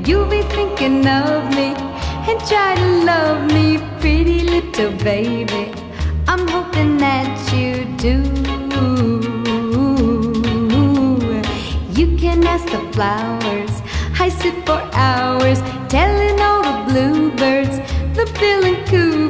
you'll be thinking of me and try to love me, pretty little baby. I'm hoping that you do. You can ask the flowers, I sit for hours telling all the bluebirds, the bill and coo.